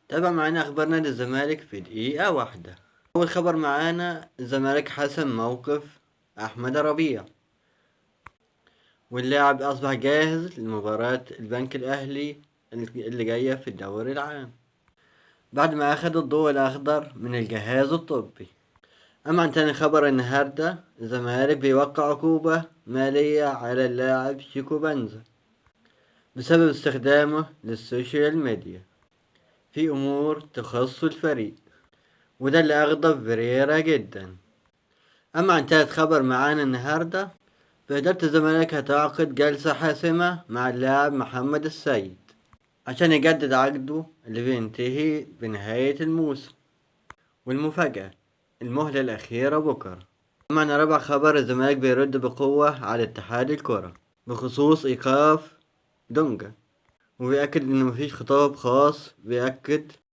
تابع معانا أخبار نادي الزمالك في دقيقة واحدة. أول خبر معانا الزمالك حسم موقف أحمد ربيع، واللاعب أصبح جاهز لمباراة البنك الأهلي اللي جاية في الدوري العام بعد ما أخد الضوء الأخضر من الجهاز الطبي. أما عن تاني خبر النهاردة، الزمالك بيوقع عقوبة مالية على اللاعب شيكو بنزا بسبب استخدامه للسوشيال ميديا في أمور تخص الفريق، وده اللي أغضب فيريرا جدا. أما عن تالت خبر معانا النهاردة، فإدارة الزمالك هتعقد جلسة حاسمة مع اللاعب محمد السيد عشان يجدد عقده اللي بينتهي بنهاية الموسم. والمفاجأة، المهلة الأخيرة بكرة. أما عن رابع خبر، الزمالك بيرد بقوة على اتحاد الكرة بخصوص إيقاف دونجا، وبيأكد إن مفيش خطاب خاص بيأكد